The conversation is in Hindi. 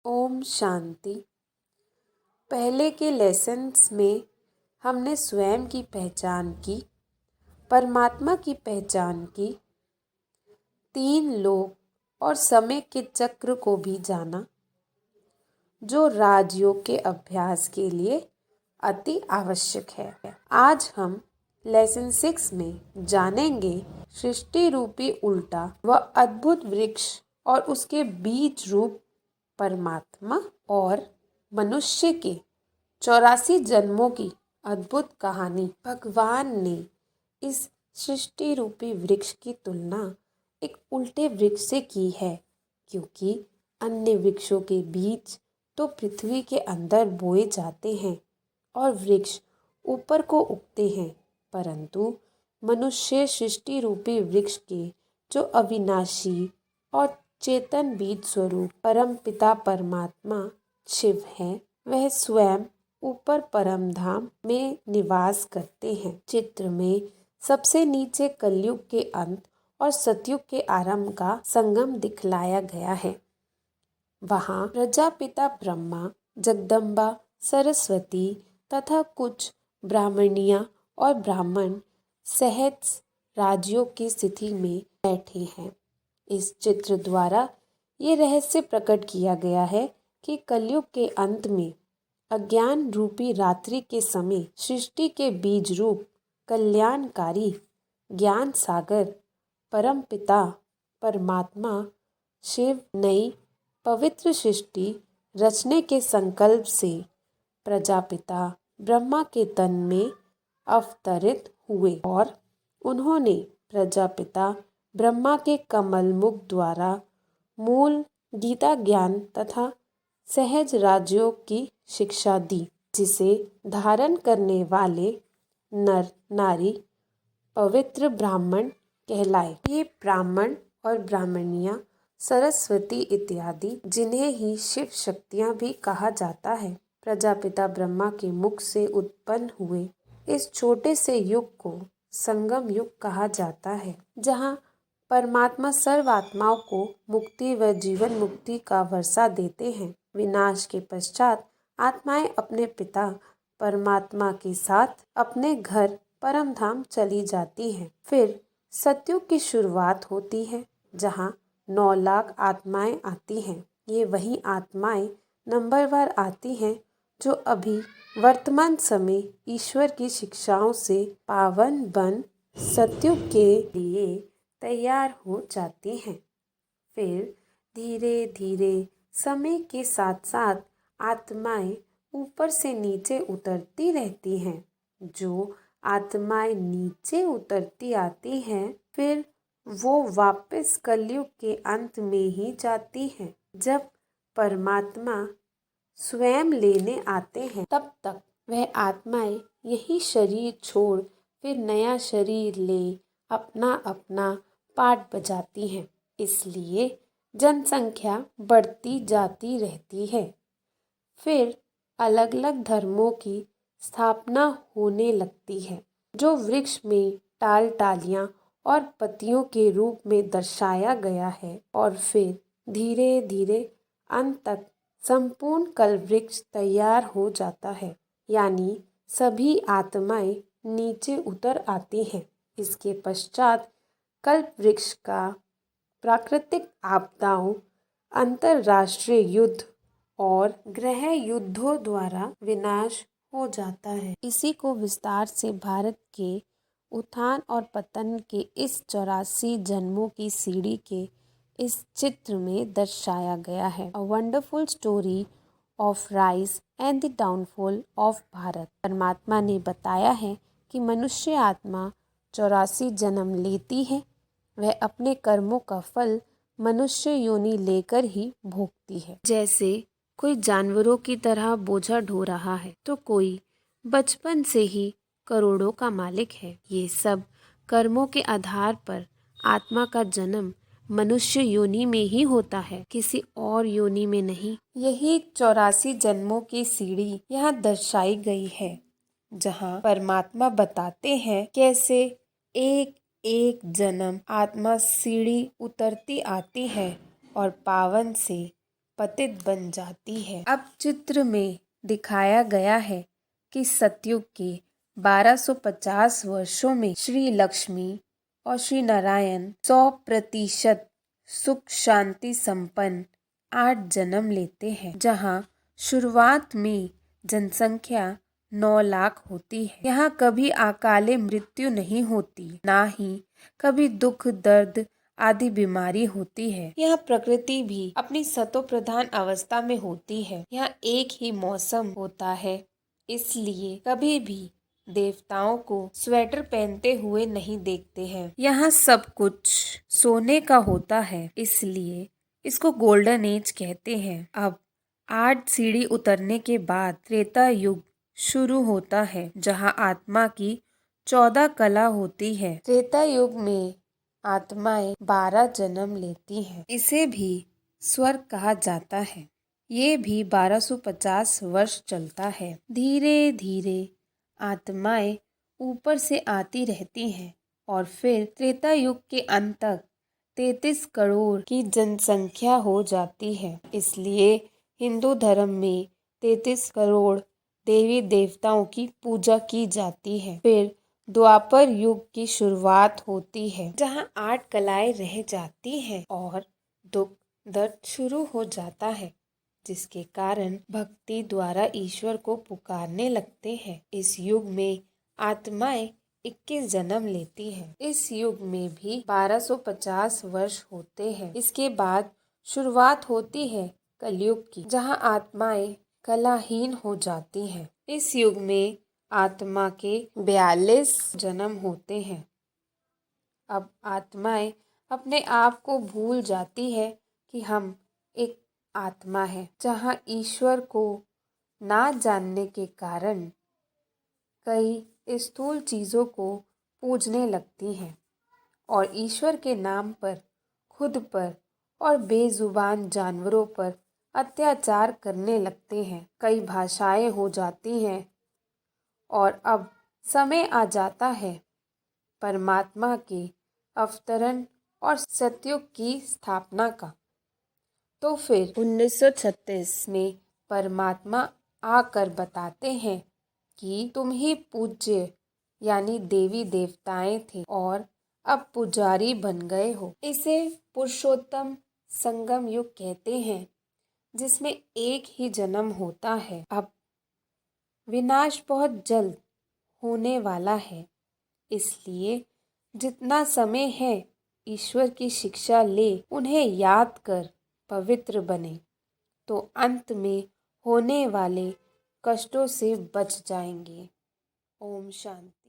ओम शांति। पहले के लेसन्स में हमने स्वयं की पहचान की, परमात्मा की पहचान की, तीन लोक और समय के चक्र को भी जाना, जो राजयोग के अभ्यास के लिए अति आवश्यक है। आज हम लेसन 6 में जानेंगे सृष्टि रूपी उल्टा व अद्भुत वृक्ष और उसके बीज रूप परमात्मा और मनुष्य के 84 जन्मों की अद्भुत कहानी। भगवान ने इस सृष्टि रूपी वृक्ष की तुलना एक उल्टे वृक्ष से की है, क्योंकि अन्य वृक्षों के बीज तो पृथ्वी के अंदर बोए जाते हैं और वृक्ष ऊपर को उगते हैं, परंतु मनुष्य सृष्टि रूपी वृक्ष के जो अविनाशी और चेतन बीज स्वरूप परम पिता परमात्मा शिव है, वह स्वयं ऊपर परम धाम में निवास करते हैं। चित्र में सबसे नीचे कलयुग के अंत और सतयुग के आरंभ का संगम दिखलाया गया है। वहाँ प्रजापिता ब्रह्मा, जगदम्बा सरस्वती तथा कुछ ब्राह्मणियाँ और ब्राह्मण सहज राजयोग की स्थिति में बैठे हैं। इस चित्र द्वारा ये रहस्य प्रकट किया गया है कि कलयुग के अंत में अज्ञान रूपी रात्रि के समय सृष्टि के बीज रूप कल्याणकारी ज्ञान सागर परम पिता परमात्मा शिव नई पवित्र सृष्टि रचने के संकल्प से प्रजापिता ब्रह्मा के तन में अवतरित हुए और उन्होंने प्रजापिता ब्रह्मा के कमल मुख द्वारा मूल गीता ज्ञान तथा सहज राजयोग की शिक्षा दी, जिसे धारण करने वाले नर नारी पवित्र ब्राह्मण कहलाए। ये ब्राह्मण और ब्राह्मणियाँ सरस्वती इत्यादि, जिन्हें ही शिव शक्तियाँ भी कहा जाता है, प्रजापिता ब्रह्मा के मुख से उत्पन्न हुए। इस छोटे से युग को संगम युग कहा जाता है, जहाँ परमात्मा सर्व आत्माओं को मुक्ति व जीवन मुक्ति का वर्षा देते हैं। विनाश के पश्चात आत्माएं अपने पिता परमात्मा के साथ अपने घर परम धाम चली जाती हैं। फिर सतयुग की शुरुआत होती है, जहाँ 9 लाख आत्माएं आती हैं। ये वही आत्माएं नंबरवार आती हैं जो अभी वर्तमान समय ईश्वर की शिक्षाओं से पावन बन सतयुग के लिए तैयार हो जाती हैं। फिर धीरे धीरे समय के साथ साथ आत्माएं ऊपर से नीचे उतरती रहती हैं। जो आत्माएं नीचे उतरती आती हैं, फिर वो वापस कलयुग के अंत में ही जाती हैं। जब परमात्मा स्वयं लेने आते हैं, तब तक वह आत्माएं यही शरीर छोड़ फिर नया शरीर ले अपना अपना पाठ बजाती हैं। इसलिए जनसंख्या बढ़ती जाती रहती है। फिर अलग अलग धर्मों की स्थापना होने लगती है, जो वृक्ष में टाल टालियाँ और पत्तियों के रूप में दर्शाया गया है, और फिर धीरे धीरे अंत तक संपूर्ण कल्पवृक्ष तैयार हो जाता है, यानी सभी आत्माएं नीचे उतर आती हैं। इसके पश्चात कल्प वृक्ष का प्राकृतिक आपदाओं, अंतरराष्ट्रीय युद्ध और ग्रह युद्धों द्वारा विनाश हो जाता है। इसी को विस्तार से भारत के उत्थान और पतन के इस 84 जन्मों की सीढ़ी के इस चित्र में दर्शाया गया है। A wonderful story of rise and the downfall of Bharat. परमात्मा ने बताया है कि मनुष्य आत्मा 84 जन्म लेती है। वह अपने कर्मों का फल मनुष्य योनि लेकर ही भोगती है। जैसे कोई जानवरों की तरह बोझा ढो रहा है, तो कोई बचपन से ही करोड़ों का मालिक है। ये सब कर्मों के आधार पर आत्मा का जन्म मनुष्य योनि में ही होता है, किसी और योनि में नहीं। यही 84 जन्मों की सीढ़ी यहाँ दर्शाई गई है, जहाँ परमात्मा बताते हैं कैसे एक एक जन्म आत्मा सीढ़ी उतरती आती है और पावन से पतित बन जाती है। अब चित्र में दिखाया गया है कि सतयुग के 1250 वर्षों में श्री लक्ष्मी और श्री नारायण 100% सुख शांति संपन्न 8 जन्म लेते हैं, जहाँ शुरुआत में जनसंख्या 9 लाख होती है। यहाँ कभी अकाले मृत्यु नहीं होती, ना ही कभी दुख दर्द आदि बीमारी होती है। यह प्रकृति भी अपनी सतो प्रधान अवस्था में होती है। यहाँ एक ही मौसम होता है, इसलिए कभी भी देवताओं को स्वेटर पहनते हुए नहीं देखते हैं। यहाँ सब कुछ सोने का होता है, इसलिए इसको गोल्डन एज कहते हैं। अब 8 सीढ़ी उतरने के बाद त्रेता युग शुरू होता है, जहाँ आत्मा की 14 कला होती है। त्रेता युग में आत्माएं 12 जन्म लेती हैं। इसे भी स्वर्ग कहा जाता है। ये भी 1250 वर्ष चलता है। धीरे धीरे आत्माएं ऊपर से आती रहती हैं और फिर त्रेता युग के अंत तक 33 करोड़ की जनसंख्या हो जाती है। इसलिए हिंदू धर्म में 33 करोड़ देवी देवताओं की पूजा की जाती है। फिर द्वापर युग की शुरुआत होती है, जहां 8 कलाएं रह जाती हैं और दुख दर्द शुरू हो जाता है, जिसके कारण भक्ति द्वारा ईश्वर को पुकारने लगते हैं। इस युग में आत्माएं 21 जन्म लेती हैं। इस युग में भी 1250 वर्ष होते हैं। इसके बाद शुरुआत होती है कलयुग की, जहां आत्माएं कलाहीन हो जाती हैं। इस युग में आत्मा के 42 जन्म होते हैं। अब आत्माएं अपने आप को भूल जाती है कि हम एक आत्मा है, जहां ईश्वर को ना जानने के कारण कई स्थूल चीज़ों को पूजने लगती हैं और ईश्वर के नाम पर खुद पर और बेजुबान जानवरों पर अत्याचार करने लगते हैं। कई भाषाएं हो जाती हैं और अब समय आ जाता है परमात्मा के अवतरण और सतयुग की स्थापना का। तो फिर 1936 में परमात्मा आकर बताते हैं कि तुम ही पूज्य यानी देवी देवताएं थे और अब पुजारी बन गए हो। इसे पुरुषोत्तम संगम युग कहते हैं, जिसमें एक ही जन्म होता है। अब विनाश बहुत जल्द होने वाला है, इसलिए जितना समय है ईश्वर की शिक्षा ले, उन्हें याद कर पवित्र बने, तो अंत में होने वाले कष्टों से बच जाएंगे। ओम शांति।